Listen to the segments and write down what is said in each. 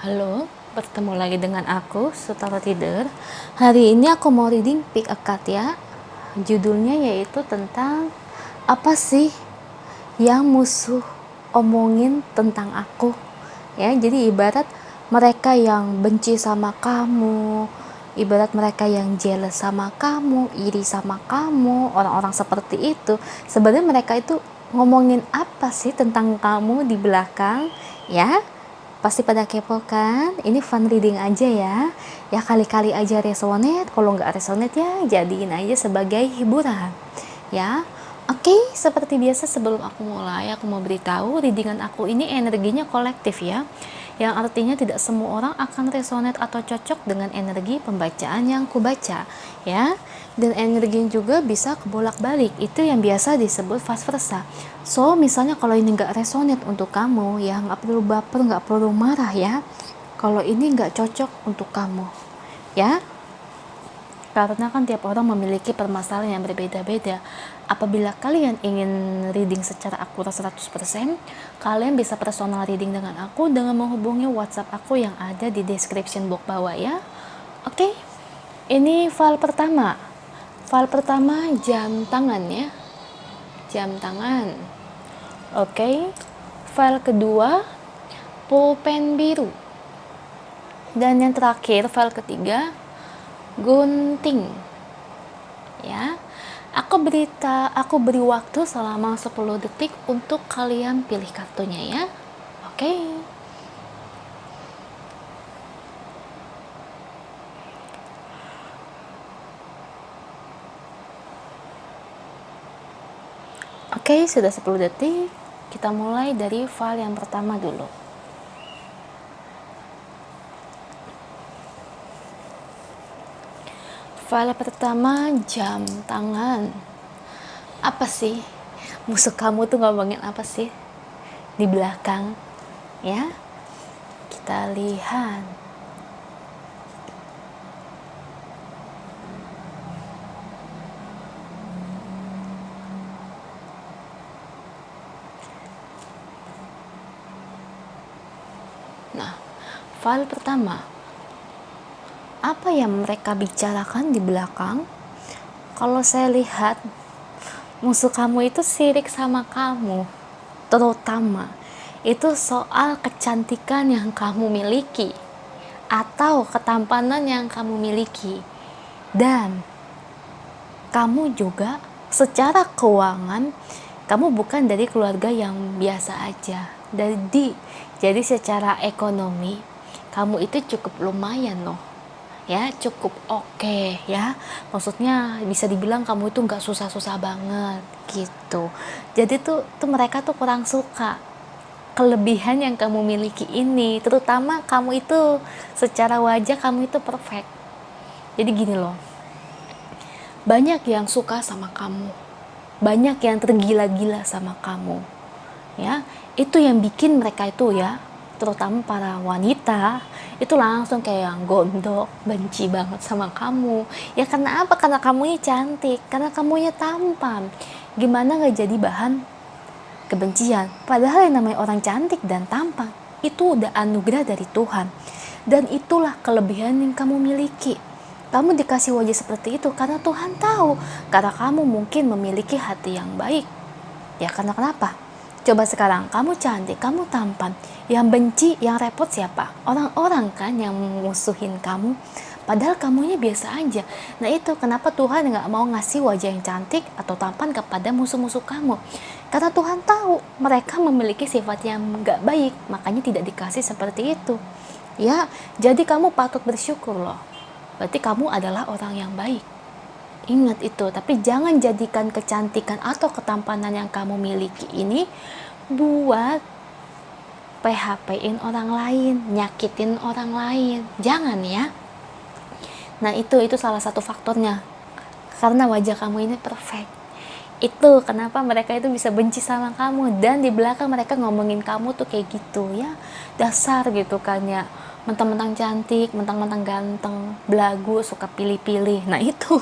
Halo, bertemu lagi dengan aku, Sutara Tidur. Hari ini aku mau reading Pick a Card ya. Judulnya yaitu tentang apa sih yang musuh omongin tentang aku. Ya, jadi ibarat mereka yang benci sama kamu, ibarat mereka yang jealous sama kamu, iri sama kamu, orang-orang seperti itu. Sebenarnya mereka itu ngomongin apa sih tentang kamu di belakang, ya? Pasti pada kepo kan? Ini fun reading aja ya. Ya kali-kali aja resonate, kalau nggak resonate ya jadiin aja sebagai hiburan. Ya. Oke, seperti biasa sebelum aku mulai, aku mau beritahu readingan aku ini energinya kolektif ya. Yang artinya tidak semua orang akan resonate atau cocok dengan energi pembacaan yang kubaca ya. Dan energi juga bisa kebolak-balik, itu yang biasa disebut vice versa. So misalnya kalau ini nggak resonate untuk kamu ya nggak perlu baper, nggak perlu marah ya kalau ini nggak cocok untuk kamu ya, karena kan tiap orang memiliki permasalahan yang berbeda-beda. Apabila kalian ingin reading secara akurat 100%, kalian bisa personal reading dengan aku dengan menghubungi WhatsApp aku yang ada di description box bawah ya. Oke, ini file pertama. File pertama jam tangan ya. Jam tangan. Oke, file kedua pulpen biru. Dan yang terakhir file ketiga gunting ya. Aku beri waktu selama 10 detik untuk kalian pilih kartunya ya. Oke. Oke, sudah 10 detik. Kita mulai dari file yang pertama dulu. File pertama jam tangan. Apa sih musuh kamu tuh ngomongin apa sih di belakang ya? Kita lihat. Nah, file pertama, apa yang mereka bicarakan di belakang? Kalau saya lihat musuh kamu itu sirik sama kamu, terutama itu soal kecantikan yang kamu miliki atau ketampanan yang kamu miliki. Dan kamu juga secara keuangan kamu bukan dari keluarga yang biasa aja. Jadi secara ekonomi kamu itu cukup lumayan loh ya, cukup oke ya, maksudnya bisa dibilang kamu itu nggak susah-susah banget gitu. Jadi tuh mereka tuh kurang suka kelebihan yang kamu miliki ini, terutama kamu itu secara wajah kamu itu perfect. Jadi gini loh, banyak yang suka sama kamu, banyak yang tergila-gila sama kamu ya. Itu yang bikin mereka itu ya, terutama para wanita itu langsung kayak yang gondok, benci banget sama kamu ya. Karena apa? Karena kamunya cantik, karena kamunya tampan. Gimana gak jadi bahan kebencian? Padahal yang namanya orang cantik dan tampan itu udah anugerah dari Tuhan, dan itulah kelebihan yang kamu miliki. Kamu dikasih wajah seperti itu karena Tuhan tahu, karena kamu mungkin memiliki hati yang baik ya. Karena kenapa? Coba sekarang kamu cantik, kamu tampan, yang benci, yang repot siapa? Orang-orang kan yang musuhin kamu, padahal kamunya biasa aja. Nah itu kenapa Tuhan nggak mau ngasih wajah yang cantik atau tampan kepada musuh-musuh kamu, karena Tuhan tahu mereka memiliki sifat yang nggak baik, makanya tidak dikasih seperti itu ya. Jadi kamu patut bersyukur loh, berarti kamu adalah orang yang baik. Ingat itu, tapi jangan jadikan kecantikan atau ketampanan yang kamu miliki ini buat PHP-in orang lain, nyakitin orang lain. Jangan ya. Nah itu salah satu faktornya, karena wajah kamu ini perfect. Itu kenapa mereka itu bisa benci sama kamu, dan di belakang mereka ngomongin kamu tuh kayak gitu ya. Dasar gitu kan ya, mentang-mentang cantik, mentang-mentang ganteng, belagu, suka pilih-pilih. Nah itu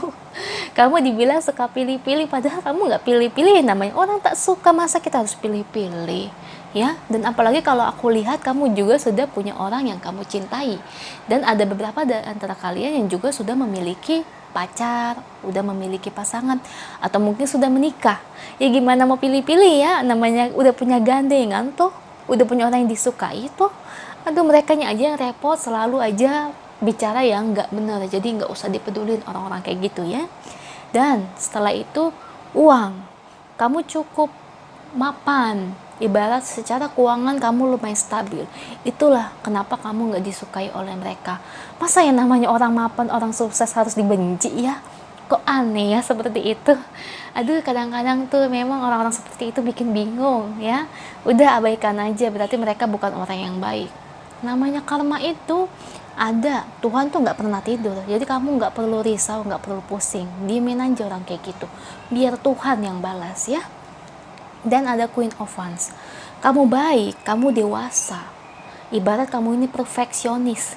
Kamu dibilang suka pilih-pilih, padahal kamu nggak pilih-pilih. Namanya orang tak suka, masa kita harus pilih-pilih ya? Dan apalagi kalau aku lihat kamu juga sudah punya orang yang kamu cintai, dan ada beberapa di antara kalian yang juga sudah memiliki pacar, udah memiliki pasangan, atau mungkin sudah menikah. Ya gimana mau pilih-pilih ya, namanya udah punya gandengan tuh, udah punya orang yang disukai tuh. Aduh, merekanya aja yang repot, selalu aja bicara yang nggak benar. Jadi nggak usah dipedulin orang-orang kayak gitu ya. Dan setelah itu, uang kamu cukup mapan, ibarat secara keuangan kamu lumayan stabil. Itulah kenapa kamu nggak disukai oleh mereka. Masa yang namanya orang mapan, orang sukses harus dibenci ya? Kok aneh ya seperti itu. Aduh, kadang-kadang tuh memang orang-orang seperti itu bikin bingung ya. Udah abaikan aja, berarti mereka bukan orang yang baik. Namanya karma itu ada, Tuhan tuh nggak pernah tidur. Jadi kamu nggak perlu risau, nggak perlu pusing, diemin aja orang kayak gitu, biar Tuhan yang balas ya. Dan ada Queen of Wands, kamu baik, kamu dewasa, ibarat kamu ini perfeksionis.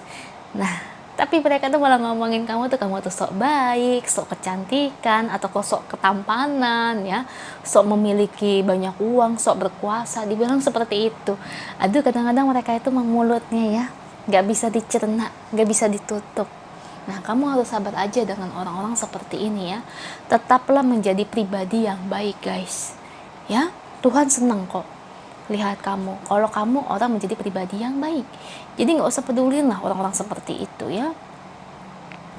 Nah, tapi mereka tuh malah ngomongin kamu tuh sok baik, sok kecantikan, atau kok sok ketampanan ya, sok memiliki banyak uang, sok berkuasa, dibilang seperti itu. Aduh, kadang-kadang mereka itu mulutnya ya nggak bisa dicerna, nggak bisa ditutup. Nah, kamu harus sabar aja dengan orang-orang seperti ini ya. Tetaplah menjadi pribadi yang baik guys ya. Tuhan senang kok lihat kamu kalau kamu orang menjadi pribadi yang baik. Jadi nggak usah pedulin lah orang-orang seperti itu ya.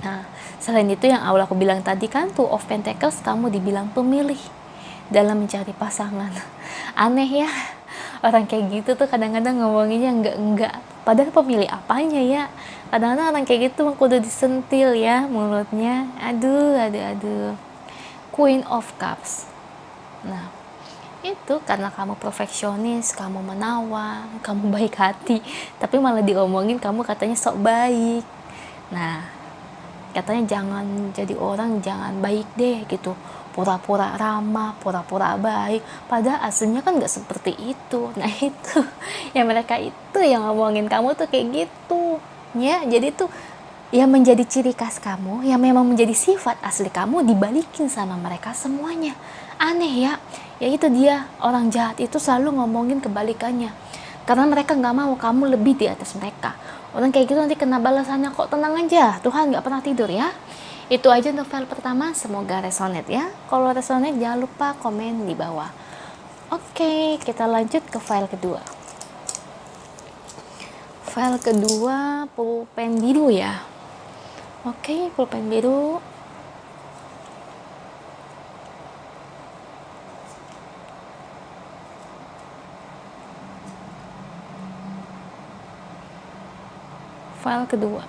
Nah, selain itu yang awal aku bilang tadi kan, Two of Pentacles, kamu dibilang pemilih dalam mencari pasangan. Aneh ya, orang kayak gitu tuh kadang-kadang ngomonginnya enggak, padahal pemilih apanya ya. Kadang-kadang orang kayak gitu kudu disentil ya mulutnya. Aduh. Queen of Cups. Nah, itu karena kamu perfeksionis, kamu menawan, kamu baik hati, tapi malah diomongin kamu katanya sok baik. Nah, katanya jangan jadi orang, jangan baik deh gitu, pura-pura ramah, pura-pura baik, padahal aslinya kan nggak seperti itu. Nah itu ya, mereka itu yang ngomongin kamu tuh kayak gitu ya. Jadi tuh yang menjadi ciri khas kamu, yang memang menjadi sifat asli kamu, dibalikin sama mereka semuanya. Aneh ya, ya itu dia, orang jahat itu selalu ngomongin kebalikannya, karena mereka nggak mau kamu lebih di atas mereka. Orang kayak gitu nanti kena balasannya kok. Tenang aja, Tuhan nggak pernah tidur ya. Itu aja untuk file pertama, semoga resonate ya. Kalau resonate jangan lupa komen di bawah. Oke, kita lanjut ke file kedua. File kedua pulpen biru ya. Oke, pulpen biru. File kedua.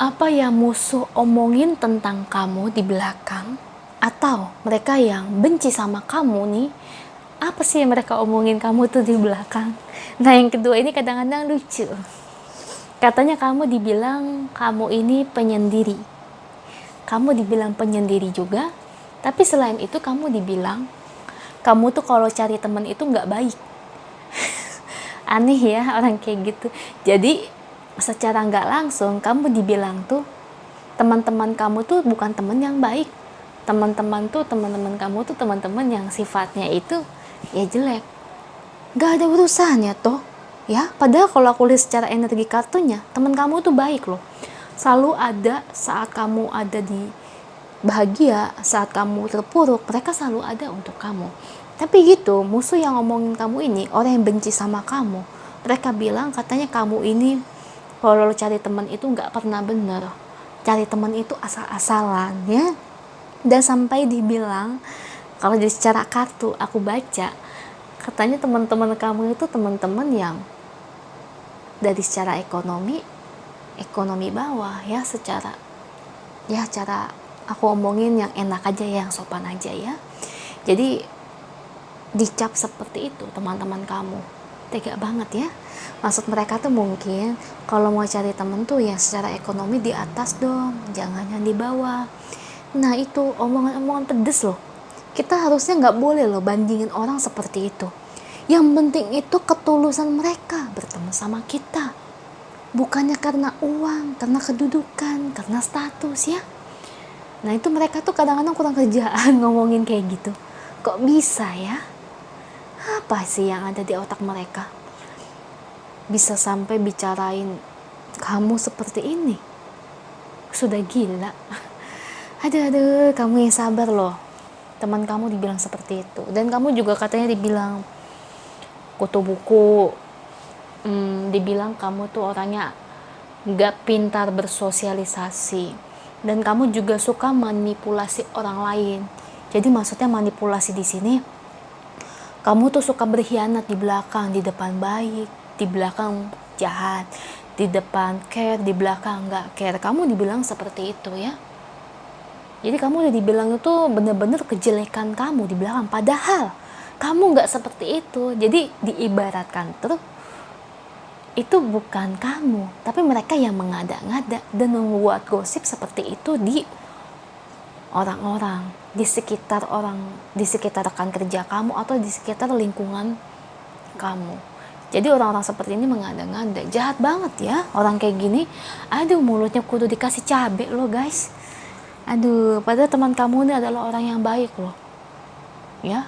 Apa yang musuh omongin tentang kamu di belakang, atau mereka yang benci sama kamu nih, apa sih yang mereka omongin kamu tuh di belakang? Nah, yang kedua ini kadang-kadang lucu. Katanya kamu dibilang kamu ini penyendiri. Kamu dibilang penyendiri juga, tapi selain itu kamu dibilang kamu tuh kalau cari teman itu nggak baik. Aneh ya orang kayak gitu. Jadi secara nggak langsung kamu dibilang tuh teman-teman kamu tuh bukan teman yang baik. Teman-teman kamu tuh teman-teman yang sifatnya itu ya jelek. Nggak ada urusannya toh ya. Padahal kalau aku lihat secara energi kartunya, teman kamu tuh baik loh. Selalu ada saat kamu ada di bahagia, saat kamu terpuruk, mereka selalu ada untuk kamu. Tapi gitu, musuh yang ngomongin kamu ini, orang yang benci sama kamu, mereka bilang katanya kamu ini kalau lo cari teman itu nggak pernah bener, cari teman itu asal-asalan ya. Dan sampai dibilang, kalau dari secara kartu aku baca, katanya teman-teman kamu itu teman-teman yang dari secara ekonomi bawah ya, secara ya cara aku omongin yang enak aja, yang sopan aja ya. Jadi dicap seperti itu teman-teman kamu, tega banget ya. Maksud mereka tuh mungkin kalau mau cari temen tuh ya secara ekonomi di atas dong, jangan yang di bawah. Nah itu omongan-omongan pedes loh. Kita harusnya nggak boleh loh bandingin orang seperti itu. Yang penting itu ketulusan mereka bertemu sama kita, bukannya karena uang, karena kedudukan, karena status ya. Nah itu mereka tuh kadang-kadang kurang kerjaan ngomongin kayak gitu. Kok bisa ya? Apa sih yang ada di otak mereka? Bisa sampai bicarain kamu seperti ini. Sudah gila. Aduh, kamu yang sabar loh. Teman kamu dibilang seperti itu. Dan kamu juga katanya dibilang kutu buku. Dibilang kamu tuh orangnya gak pintar bersosialisasi. Dan kamu juga suka manipulasi orang lain. Jadi maksudnya manipulasi di sini, kamu tuh suka berkhianat di belakang, di depan baik, di belakang jahat, di depan care, di belakang nggak care. Kamu dibilang seperti itu ya. Jadi kamu udah dibilang itu bener-bener kejelekan kamu di belakang. Padahal kamu nggak seperti itu. Jadi diibaratkan tuh itu bukan kamu, tapi mereka yang mengada-ngada dan membuat gosip seperti itu di orang-orang, di sekitar rekan kerja kamu atau di sekitar lingkungan kamu. Jadi orang-orang seperti ini mengada-ngada, jahat banget ya orang kayak gini. Aduh, mulutnya kudu dikasih cabai loh guys. Aduh, padahal teman kamu ini adalah orang yang baik loh ya.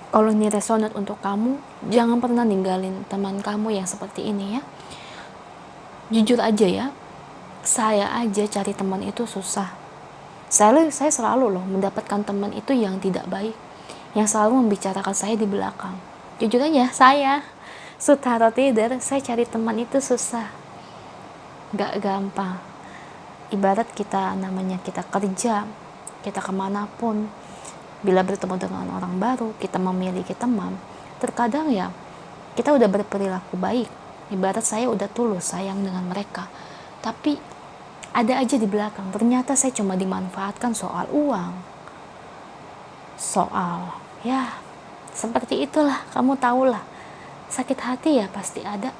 Kalau ini resonate untuk kamu, jangan pernah ninggalin teman kamu yang seperti ini ya. Jujur aja ya, saya aja cari teman itu susah. Saya selalu loh mendapatkan teman itu yang tidak baik, yang selalu membicarakan saya di belakang. Jujur aja, saya Sutaro Tider, saya cari teman itu susah, gak gampang. Ibarat kita namanya kita kerja, kita kemanapun, bila bertemu dengan orang baru, kita memiliki teman, terkadang ya kita udah berperilaku baik, ibarat saya udah tulus sayang dengan mereka, tapi ada aja di belakang, ternyata saya cuma dimanfaatkan soal uang, soal ya seperti itulah. Kamu tahulah, sakit hati ya pasti ada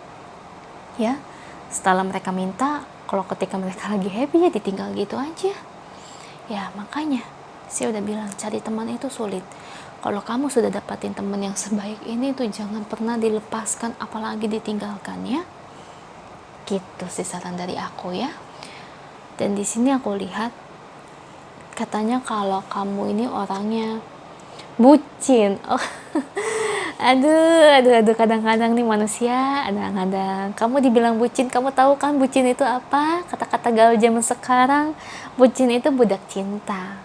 ya. Setelah mereka minta, kalau ketika mereka lagi happy ya ditinggal gitu aja ya. Makanya saya udah bilang, cari teman itu sulit. Kalau kamu sudah dapatin teman yang sebaik ini tuh jangan pernah dilepaskan, apalagi ditinggalkan ya. Gitu sih saran dari aku ya. Dan di sini aku lihat katanya kalau kamu ini orangnya bucin. Oh. Aduh, kadang-kadang nih manusia, kadang-kadang kamu dibilang bucin. Kamu tahu kan bucin itu apa? Kata-kata gaul zaman sekarang, bucin itu budak cinta.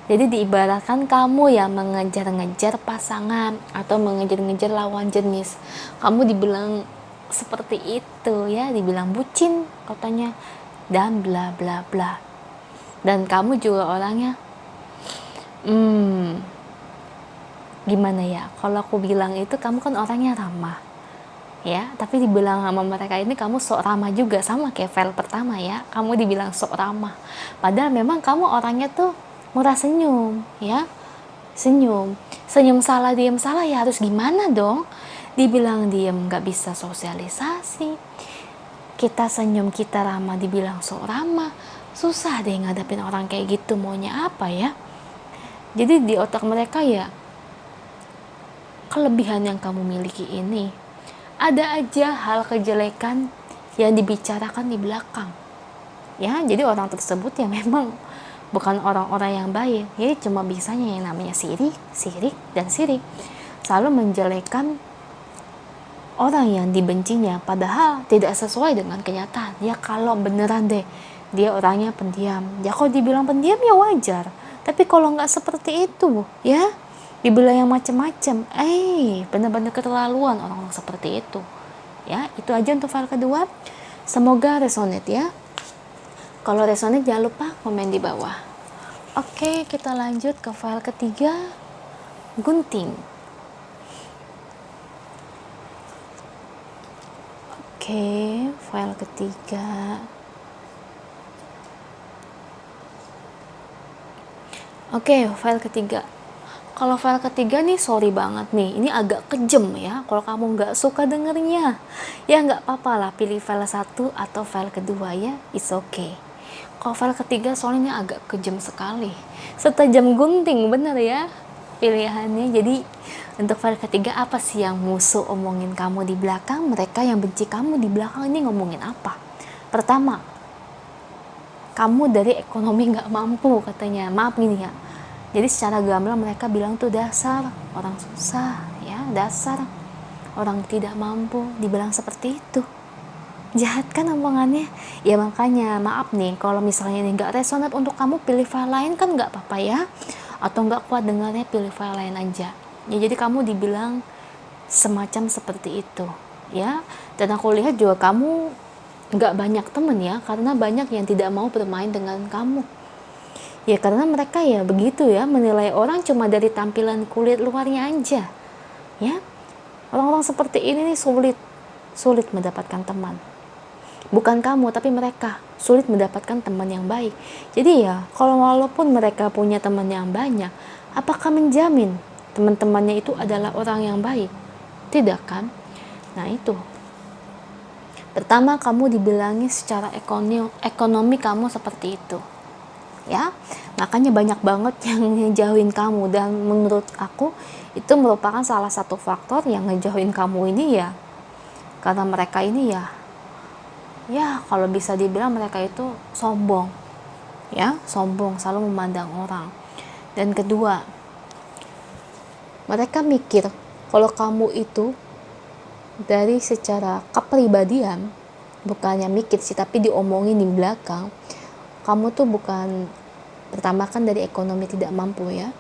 Jadi diibaratkan kamu yang mengejar-ngejar pasangan atau mengejar-ngejar lawan jenis. Kamu dibilang seperti itu ya, dibilang bucin katanya, dan bla bla bla. Dan kamu juga orangnya gimana ya, kalau aku bilang itu kamu kan orangnya ramah ya, tapi dibilang sama mereka ini kamu sok ramah juga, sama kayak file pertama ya, kamu dibilang sok ramah, padahal memang kamu orangnya tuh murah senyum ya, senyum salah diem salah ya harus gimana dong. Dibilang diem gak bisa sosialisasi, kita senyum kita ramah dibilang sok ramah, susah deh ngadapin orang kayak gitu. Maunya apa ya? Jadi di otak mereka ya, kelebihan yang kamu miliki ini ada aja hal kejelekan yang dibicarakan di belakang ya. Jadi orang tersebut ya memang bukan orang-orang yang baik, jadi cuma bisanya yang namanya sirik dan sirik, selalu menjelekan orang yang dibencinya, padahal tidak sesuai dengan kenyataan ya. Kalau beneran deh dia orangnya pendiam ya, kalau dibilang pendiam ya wajar, tapi kalau nggak seperti itu ya, dibilang yang macem-macem, bener-bener keterlaluan orang-orang seperti itu ya. Itu aja untuk file kedua, semoga resonate ya. Kalau resonate jangan lupa komen di bawah. Oke, kita lanjut ke file ketiga, gunting. Oke, file ketiga. Oke, file ketiga. Kalau file ketiga nih, sorry banget nih, ini agak kejem ya. Kalau kamu nggak suka dengernya, ya nggak apa-apa lah, pilih file 1 atau file kedua ya, it's okay. Kalau file ketiga soalnya ini agak kejem sekali, setajam gunting bener ya pilihannya. Jadi untuk file ketiga, apa sih yang musuh omongin kamu di belakang, mereka yang benci kamu di belakang ini ngomongin apa? Pertama, kamu dari ekonomi nggak mampu katanya. Maaf gini ya, jadi secara gamblang mereka bilang tuh dasar orang susah ya, dasar orang tidak mampu, dibilang seperti itu. Jahat kan omongannya. Ya makanya maaf nih kalau misalnya ini nggak resonat untuk kamu, pilih file lain kan nggak apa-apa ya, atau nggak kuat dengarnya pilih file lain aja ya. Jadi kamu dibilang semacam seperti itu ya. Dan aku lihat juga kamu nggak banyak temen ya, karena banyak yang tidak mau bermain dengan kamu ya, karena mereka ya begitu ya, menilai orang cuma dari tampilan kulit luarnya aja ya. Orang-orang seperti ini nih sulit mendapatkan teman. Bukan kamu, tapi mereka sulit mendapatkan teman yang baik. Jadi ya, kalau walaupun mereka punya teman yang banyak, apakah menjamin teman-temannya itu adalah orang yang baik? Tidak kan? Nah itu. Pertama, kamu dibilangi secara ekonomi kamu seperti itu. Ya, makanya banyak banget yang ngejauhin kamu, dan menurut aku itu merupakan salah satu faktor yang ngejauhin kamu ini ya, karena mereka ini ya kalau bisa dibilang mereka itu sombong ya, sombong, selalu memandang orang. Dan kedua, mereka mikir kalau kamu itu dari secara kepribadian, bukannya mikir sih tapi diomongin di belakang, kamu tuh bukan, pertama kan dari ekonomi tidak mampu ya,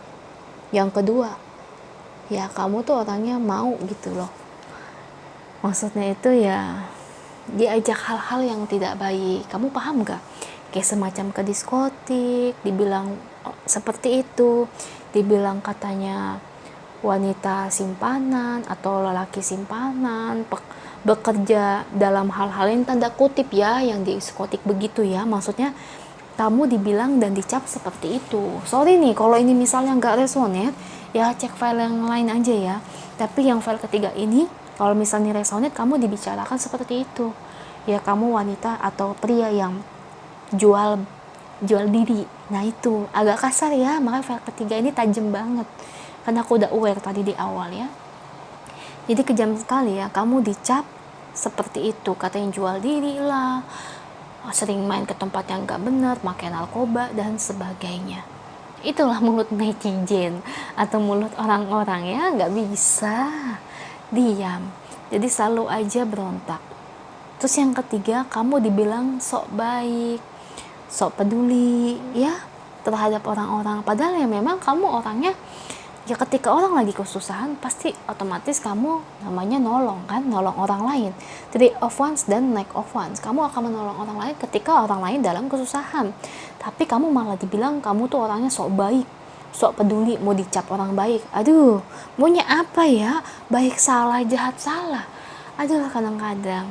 yang kedua ya kamu tuh orangnya mau gitu loh, maksudnya itu ya diajak hal-hal yang tidak baik. Kamu paham gak? Kayak semacam ke diskotik, dibilang seperti itu, dibilang katanya wanita simpanan atau lelaki simpanan, bekerja dalam hal-hal yang tanda kutip ya, yang di diskotik begitu ya. Maksudnya kamu dibilang dan dicap seperti itu. Sorry nih kalau ini misalnya nggak resonate ya, cek file yang lain aja ya. Tapi yang file ketiga ini, kalau misalnya resonate, kamu dibicarakan seperti itu ya, kamu wanita atau pria yang jual diri. Nah itu agak kasar ya, makanya file ketiga ini tajam banget, karena aku udah aware tadi di awal ya. Jadi kejam sekali ya, kamu dicap seperti itu, katanya jual diri lah, sering main ke tempat yang gak benar, pakai narkoba dan sebagainya. Itulah mulut netizen atau mulut orang-orang ya, gak bisa diam, jadi selalu aja berontak. Terus yang ketiga, kamu dibilang sok baik, sok peduli ya terhadap orang-orang, padahal ya memang kamu orangnya ya, ketika orang lagi kesusahan pasti otomatis kamu namanya nolong kan, nolong orang lain. Three of Wands dan Knight of Wands, kamu akan menolong orang lain ketika orang lain dalam kesusahan. Tapi kamu malah dibilang kamu tuh orangnya sok baik, sok peduli, mau dicap orang baik. Aduh, maunya apa ya? Baik salah, jahat salah. Aduh, kadang-kadang.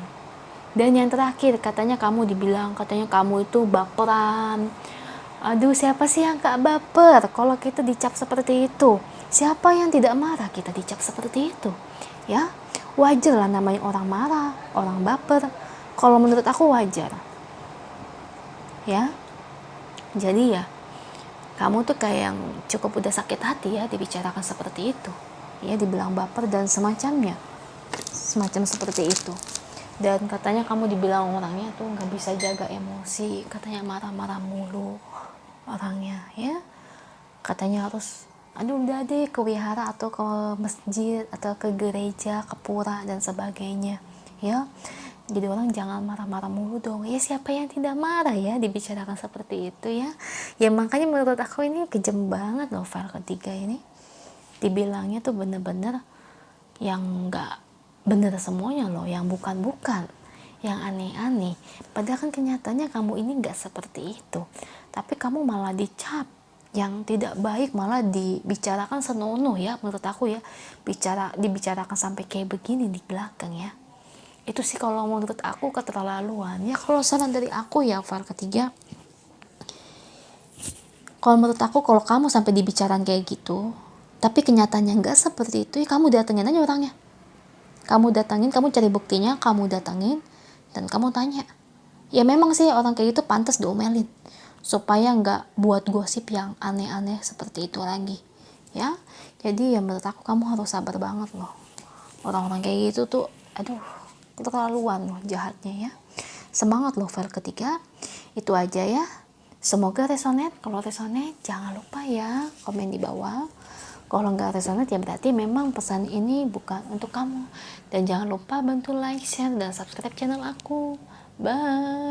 Dan yang terakhir, katanya kamu dibilang, katanya kamu itu baperan. Aduh, siapa sih yang gak baper kalau kita dicap seperti itu? Siapa yang tidak marah kita dicap seperti itu? Ya, wajar lah namanya orang marah, orang baper. Kalau menurut aku wajar. Ya, jadi ya, kamu tuh kayak yang cukup udah sakit hati ya dibicarakan seperti itu. Ya, dibilang baper dan semacamnya. Semacam seperti itu. Dan katanya kamu dibilang orangnya tuh gak bisa jaga emosi. Katanya marah-marah mulu orangnya ya. Katanya harus udah deh ke wihara atau ke masjid atau ke gereja, ke pura dan sebagainya ya. Jadi orang jangan marah-marah mulu dong ya. Siapa yang tidak marah ya dibicarakan seperti itu ya. Ya makanya menurut aku ini kejam banget loh file ketiga ini. Dibilangnya tuh bener-bener yang gak bener semuanya loh, yang bukan-bukan, yang aneh-aneh. Padahal kan kenyataannya kamu ini gak seperti itu, tapi kamu malah dicap yang tidak baik, malah dibicarakan senonoh ya menurut aku ya, dibicarakan sampai kayak begini di belakang ya. Itu sih kalau menurut aku keterlaluan ya. Kalau saran dari aku ya file ketiga, kalau menurut aku kalau kamu sampai dibicarakan kayak gitu tapi kenyataannya nggak seperti itu ya, kamu datengin aja orangnya, kamu datangin, kamu cari buktinya, kamu datangin dan kamu tanya. Ya memang sih orang kayak gitu pantas diomelin, supaya nggak buat gosip yang aneh-aneh seperti itu lagi ya. Jadi ya menurut aku kamu harus sabar banget loh, orang-orang kayak gitu tuh aduh keterlaluan loh jahatnya ya. Semangat loh file ketiga, itu aja ya. Semoga resonate. Kalau resonate jangan lupa ya komen di bawah. Kalau nggak resonate ya berarti memang pesan ini bukan untuk kamu. Dan jangan lupa bantu like, share, dan subscribe channel aku. Bye.